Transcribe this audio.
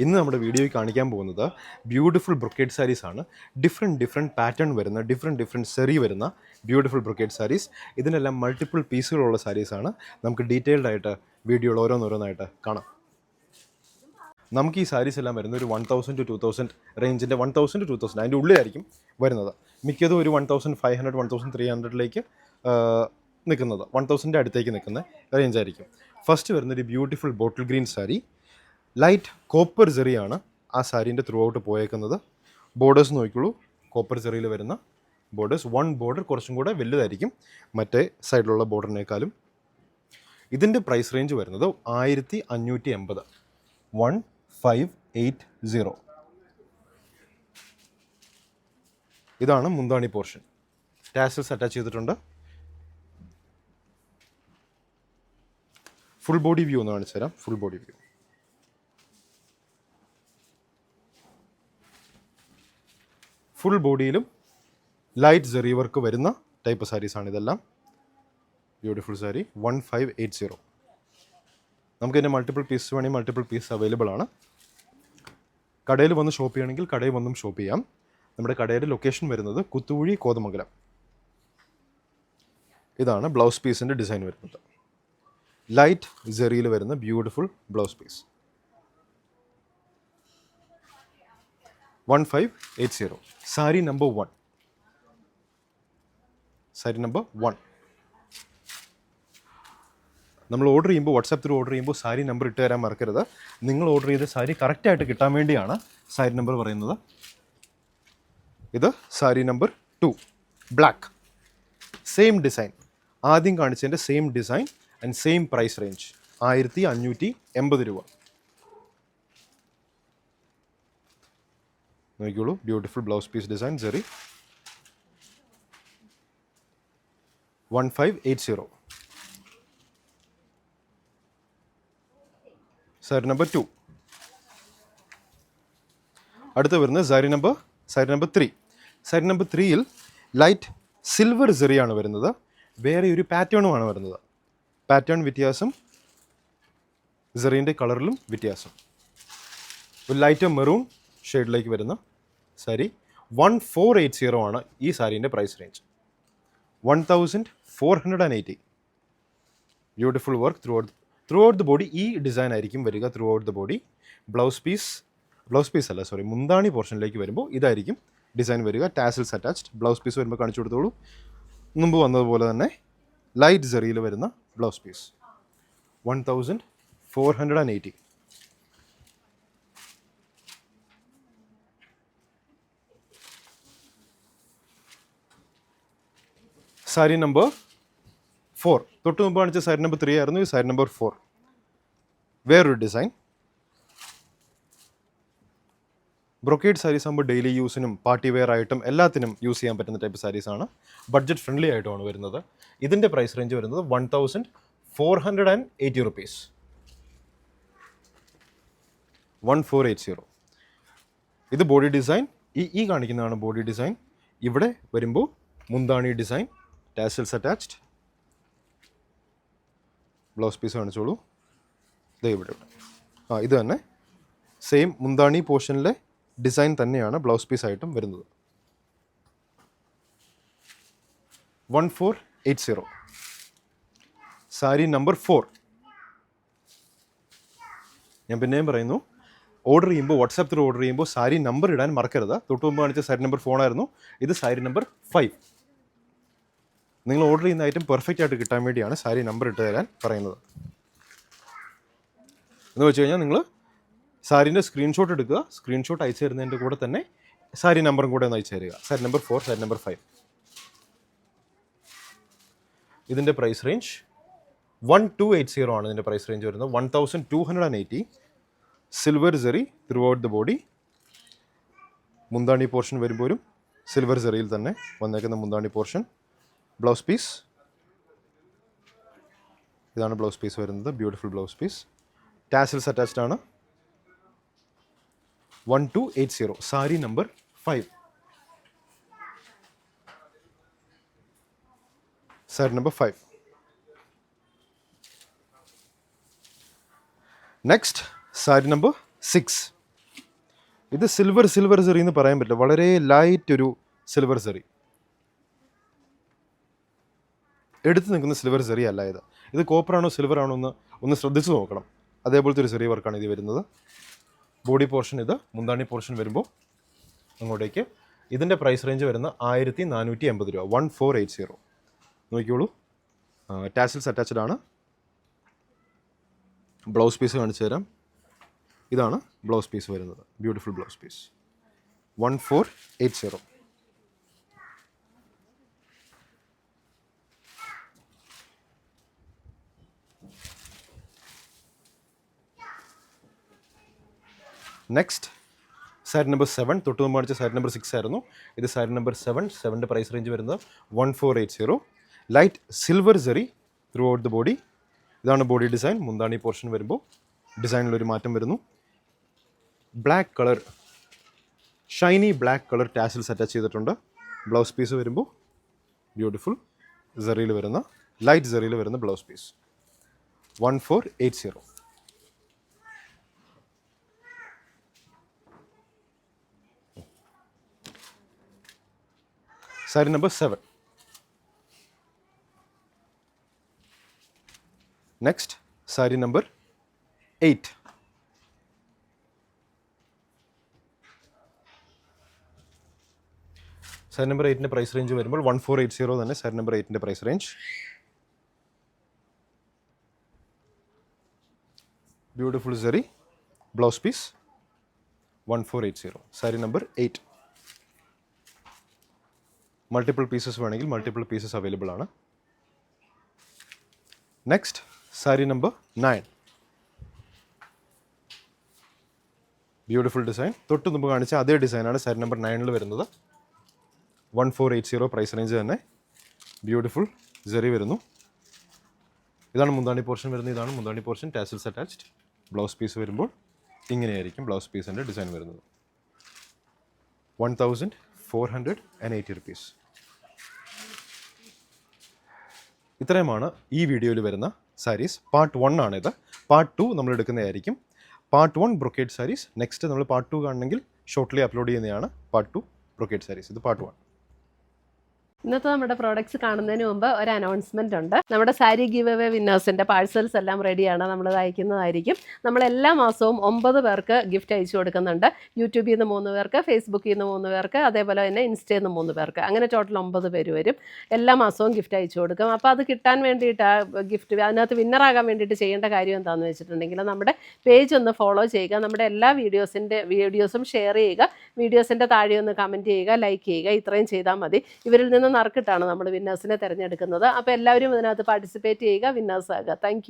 ഇന്ന് നമ്മുടെ വീഡിയോയിൽ കാണിക്കാൻ പോകുന്നത് ബ്യൂട്ടിഫുൾ ബ്രൊക്കേഡ് സാരീസ് ആണ്. ഡിഫറെൻറ്റ് പാറ്റേൺ വരുന്ന ഡിഫറെൻറ്റ് സെറി വരുന്ന ബ്യൂട്ടിഫുൾ ബ്രൊക്കേഡ് സാരീസ്. ഇതിനെല്ലാം മൾട്ടിപ്പിൾ പീസുകളുള്ള സാരീസാണ്. നമുക്ക് ഡീറ്റെയിൽഡ് ആയിട്ട് വീഡിയോയിൽ ഓരോന്നോരോന്നായിട്ട് കാണാം. നമുക്ക് ഈ സാരീസ് എല്ലാം വരുന്നത് ഒരു 1000 to 2000 റേഞ്ചിൻ്റെ 1000 to 2000 അതിൻ്റെ ഉള്ളിലായിരിക്കും വരുന്നത്. മിക്കതും ഒരു 1500 1300 നിൽക്കുന്നത് 1000 അടുത്തേക്ക് നിൽക്കുന്ന റേഞ്ചായിരിക്കും. ഫസ്റ്റ് വരുന്നൊരു beautiful bottle green sari. Light copper ജെറിയാണ് ആ സാരീൻ്റെ ത്രൂ ഔട്ട് പോയേക്കുന്നത്. ബോർഡേഴ്സ് നോക്കിക്കോളൂ, കോപ്പർ ജെറിയിൽ വരുന്ന ബോർഡേഴ്സ്. വൺ ബോർഡർ കുറച്ചും കൂടെ വലുതായിരിക്കും മറ്റേ സൈഡിലുള്ള ബോർഡറിനേക്കാളും. ഇതിൻ്റെ പ്രൈസ് റേഞ്ച് വരുന്നത് 1580, 1580. ഇതാണ് മുന്താണി പോർഷൻ. ടാസൽസ് അറ്റാച്ച് ചെയ്തിട്ടുണ്ട്. ഫുൾ ബോഡി വ്യൂ ഒന്ന് കാണിച്ചു തരാം. Full body view. ഫുൾ ബോഡിയിലും ലൈറ്റ് ജെറി വർക്ക് വരുന്ന ടൈപ്പ് സാരീസാണ് ഇതെല്ലാം. ബ്യൂട്ടിഫുൾ സാരി 1580. നമുക്കിതിൻ്റെ മൾട്ടിപ്പിൾ പീസ് വേണമെങ്കിൽ മൾട്ടിപ്പിൾ പീസ് അവൈലബിൾ ആണ്. കടയിൽ വന്ന് ഷോപ്പ് ചെയ്യണമെങ്കിൽ കടയിൽ വന്നും ഷോപ്പ് ചെയ്യാം. നമ്മുടെ കടയുടെ ലൊക്കേഷൻ വരുന്നത് കുത്തുകുഴി, കോതമംഗലം. ഇതാണ് ബ്ലൗസ് പീസിൻ്റെ ഡിസൈൻ വരുന്നത്. ലൈറ്റ് ജെറിയിൽ വരുന്ന beautiful blouse piece 1580. Sari number 1. Sari number 1 നമ്മൾ ഓർഡർ ചെയ്യുമ്പോൾ വാട്സാപ്പ് ത്രൂ ഓർഡർ ചെയ്യുമ്പോൾ സാരി നമ്പർ ഇട്ട് തരാൻ മറക്കരുത്. നിങ്ങൾ ഓർഡർ ചെയ്ത സാരി കറക്റ്റായിട്ട് കിട്ടാൻ വേണ്ടിയാണ് സാരി നമ്പർ പറയുന്നത്. ഇത് sari number 2 black. Same design, ആദ്യം കാണിച്ചതിൻ്റെ same design and same price range 1580 രൂപ. നോക്കിക്കോളൂ, beautiful blouse piece design zari 1580. Sari number 2. അടുത്ത് വരുന്നത് സാരി നമ്പർ 3. സാരി നമ്പർ 3യിൽ ലൈറ്റ് സിൽവർ ജെറിയാണ് വരുന്നത്. വേറെ ഒരു പാറ്റേണുമാണ് വരുന്നത്. പാറ്റേൺ വ്യത്യാസം, ജെറിൻ്റെ കളറിലും വ്യത്യാസം. ഒരു ലൈറ്റ് മെറൂൺ ഷെയ്ഡിലേക്ക് വരുന്ന സാരി 1480 ആണ് ഈ സാരീൻ്റെ price range. 1480. Beautiful work throughout the body. ഈ ഡിസൈൻ ആയിരിക്കും വരിക throughout the body. Blouse piece അല്ല, സോറി, മുന്താണി പോർഷനിലേക്ക് വരുമ്പോൾ ഇതായിരിക്കും ഡിസൈൻ വരിക. Tassels attached. ബ്ലൗസ് പീസ് വരുമ്പോൾ കാണിച്ചു കൊടുത്തോളൂ. മുമ്പ് വന്നതുപോലെ തന്നെ ലൈറ്റ് ജെറിയിൽ വരുന്ന ബ്ലൗസ് പീസ് 1480. സാരി നമ്പർ 4. തൊട്ട് മുമ്പ് കാണിച്ച സാരി നമ്പർ 3 ആയിരുന്നു. ഈ സാരി നമ്പർ 4 വേറൊരു ഡിസൈൻ. ബ്രൊക്കേഡ് സാരീസ് ആകുമ്പോൾ ഡെയിലി യൂസിനും പാർട്ടി വെയർ ആയിട്ടും എല്ലാത്തിനും യൂസ് ചെയ്യാൻ പറ്റുന്ന ടൈപ്പ് സാരീസാണ്. ബഡ്ജറ്റ് ഫ്രണ്ട്ലി ആയിട്ടുമാണ് വരുന്നത്. ഇതിൻ്റെ പ്രൈസ് റേഞ്ച് വരുന്നത് 1480 റുപ്പീസ്. 1480. ഇത് ബോഡി ഡിസൈൻ. ഈ കാണിക്കുന്നതാണ് ബോഡി ഡിസൈൻ. ഇവിടെ വരുമ്പോൾ മുന്താണി design, tassels attached. Blouse piece കാണിച്ചോളൂ. ഇവിടെ ഇത് തന്നെ സെയിം മുന്താണി പോർഷനിലെ ഡിസൈൻ തന്നെയാണ് ബ്ലൗസ് പീസ് ആയിട്ടും വരുന്നത്. 1480. സാരി നമ്പർ 4. ഞാൻ പിന്നെയും പറയുന്നു, ഓർഡർ ചെയ്യുമ്പോൾ വാട്സാപ്പ് ത്രൂ ഓർഡർ ചെയ്യുമ്പോൾ സാരി നമ്പർ ഇടാൻ മറക്കരുത്. തൊട്ട് മുമ്പ് കാണിച്ച സാരി നമ്പർ 4 ആയിരുന്നു. ഇത് സാരി നമ്പർ 5. നിങ്ങൾ ഓർഡർ ചെയ്യുന്ന ഐറ്റം പെർഫെക്റ്റ് ആയിട്ട് കിട്ടാൻ വേണ്ടിയാണ് സാരി നമ്പർ ഇട്ട് തരാൻ പറയുന്നത്. എന്ന് വെച്ച് കഴിഞ്ഞാൽ നിങ്ങൾ സാരീൻ്റെ സ്ക്രീൻഷോട്ട് എടുക്കുക. സ്ക്രീൻഷോട്ട് അയച്ചു തരുന്നതിൻ്റെ കൂടെ തന്നെ സാരി നമ്പറും കൂടെ ഒന്ന് അയച്ചു തരിക. Sari number 4, sari number 5. ഇതിൻ്റെ പ്രൈസ് റേഞ്ച് 1280 ആണ്. ഇതിൻ്റെ പ്രൈസ് റേഞ്ച് വരുന്നത് 1280. Silver zari throughout the body. മുന്താണി പോർഷൻ വരുമ്പോഴും സിൽവർ ജെറിയിൽ തന്നെ വന്നേക്കുന്ന മുന്താണി പോർഷൻ. ബ്ലൗസ് പീസ് ഇതാണ് ബ്ലൗസ് പീസ് വരുന്നത്. Beautiful blouse piece. Tassels attached ആണ്. 1280. Sari number 5. Sari number 5. Next sari number 6. ഇത് സിൽവർ സെറി എന്ന് പറയാൻ പറ്റില്ല, വളരെ ലൈറ്റ് ഒരു സിൽവർ സെറി, എടുത്ത് നിൽക്കുന്ന സിൽവർ സെറി അല്ല ഇത്. ഇത് കോപ്പറാണോ സിൽവർ ആണോ ഒന്ന് ശ്രദ്ധിച്ച് നോക്കണം. അതേപോലത്തെ ഒരു സെറി വർക്കാണ് ഇത് വരുന്നത്. ബോഡി പോർഷൻ ഇത്, മുന്താണി പോർഷൻ വരുമ്പോൾ അങ്ങോട്ടേക്ക്. ഇതിൻ്റെ പ്രൈസ് റേഞ്ച് വരുന്ന 1480 രൂപ, 1480. നോക്കിക്കോളൂ, ടാസിൽസ് അറ്റാച്ച്ഡ് ആണ്. ബ്ലൗസ് പീസ് കാണിച്ചു തരാം. ഇതാണ് ബ്ലൗസ് പീസ് വരുന്നത്, beautiful blouse piece, 1480. Next sari number 7, തൊട്ട് മുമ്പ് കാണിച്ച സാരി നമ്പർ 6 ആയിരുന്നു. ഇത് സാരി നമ്പർ 7. 7ൻ്റെ പ്രൈസ് റേഞ്ച് വരുന്നത് 1480. Light silver zari throughout the body. ഇതാണ് ബോഡി ഡിസൈൻ. മുന്താണി പോർഷൻ വരുമ്പോൾ ഡിസൈനിലൊരു മാറ്റം വരുന്നു. Black colour, shiny black colour tassels attach ചെയ്തിട്ടുണ്ട്. ബ്ലൗസ് പീസ് വരുമ്പോൾ ബ്യൂട്ടിഫുൾ സെറിയിൽ വരുന്ന, ലൈറ്റ് സെറിയിൽ വരുന്ന blouse piece, 1480. Sari number 7. Next sari number 8. Sari number 8ൻ്റെ പ്രൈസ് റേഞ്ച് വരുമ്പോൾ 1480 തന്നെ സാരി നമ്പർ 8ൻ്റെ price range. Beautiful zari, blouse piece, 1480. Sari number 8. Multiple pieces വേണമെങ്കിൽ മൾട്ടിപ്പിൾ പീസസ് അവൈലബിൾ ആണ്. Next sari number 9. Beautiful design. തൊട്ട് മുമ്പ് കാണിച്ച അതേ ഡിസൈനാണ് സാരി നമ്പർ 9ൽ വരുന്നത്. 1480 പ്രൈസ് റേഞ്ച് തന്നെ. ബ്യൂട്ടിഫുൾ സെറി വരുന്നു. ഇതാണ് മുന്താണി പോർഷൻ വരുന്നത്. ഇതാണ് മുന്താണി portion, tassels attached. Blouse piece വരുമ്പോൾ ഇങ്ങനെയായിരിക്കും ബ്ലൗസ് പീസിൻ്റെ ഡിസൈൻ വരുന്നത്. 1480 rupees. ഇത്രയുമാണ് ഈ വീഡിയോയിൽ വരുന്ന സാരീസ്. പാർട്ട് 1 ആണിത്. പാർട്ട് 2 നമ്മൾ എടുക്കുന്നതായിരിക്കും. Part 1 brocade saris. നെക്സ്റ്റ് നമ്മൾ പാർട്ട് 2 കാണണമെങ്കിൽ ഷോർട്ട്ലി അപ്ലോഡ് ചെയ്യുന്നതാണ് പാർട്ട് 2 ബ്രൊക്കേഡ് സാരീസ്. ഇത് പാർട്ട് 1. ഇന്നത്തെ നമ്മുടെ പ്രോഡക്റ്റ്സ് കാണുന്നതിന് മുമ്പ് ഒരു അനൗൺസ്മെൻ്റ് ഉണ്ട്. നമ്മുടെ സാരി ഗിവ് അവേ വിന്നേഴ്സിൻ്റെ പാഴ്സൽസ് എല്ലാം റെഡിയാണ്, നമ്മൾ അയക്കുന്നതായിരിക്കും. നമ്മൾ എല്ലാ മാസവും 9 പേർക്ക് ഗിഫ്റ്റ് അയച്ചു കൊടുക്കുന്നുണ്ട്. യൂട്യൂബിൽ നിന്ന് 3 പേർക്ക്, ഫേസ്ബുക്കിൽ നിന്ന് 3 പേർക്ക്, അതേപോലെ തന്നെ ഇൻസ്റ്റയിൽ നിന്ന് 3 പേർക്ക്, അങ്ങനെ ടോട്ടൽ 9 പേര് വരും. എല്ലാ മാസവും ഗിഫ്റ്റ് അയച്ചു കൊടുക്കും. അപ്പോൾ അത് കിട്ടാൻ വേണ്ടിയിട്ട്, ഗിഫ്റ്റ് അതിനകത്ത് വിന്നറാകാൻ വേണ്ടിയിട്ട് ചെയ്യേണ്ട കാര്യം എന്താണെന്ന് വെച്ചിട്ടുണ്ടെങ്കിൽ നമ്മുടെ പേജ് ഒന്ന് ഫോളോ ചെയ്യുക, നമ്മുടെ എല്ലാ വീഡിയോസും ഷെയർ ചെയ്യുക, വീഡിയോസിൻ്റെ താഴെ ഒന്ന് കമൻറ്റ് ചെയ്യുക, ലൈക്ക് ചെയ്യുക. ഇത്രയും ചെയ്താൽ മതി. ഇവരിൽ നിന്ന് നറുക്കിട്ടാണ് നമ്മൾ വിന്നേഴ്സിനെ തിരഞ്ഞെടുക്കുന്നത്. അപ്പോൾ എല്ലാവരും ഇതിനകത്ത് പാർട്ടിസിപ്പേറ്റ് ചെയ്യുക, വിന്നേഴ്സ് ആകുക. താങ്ക്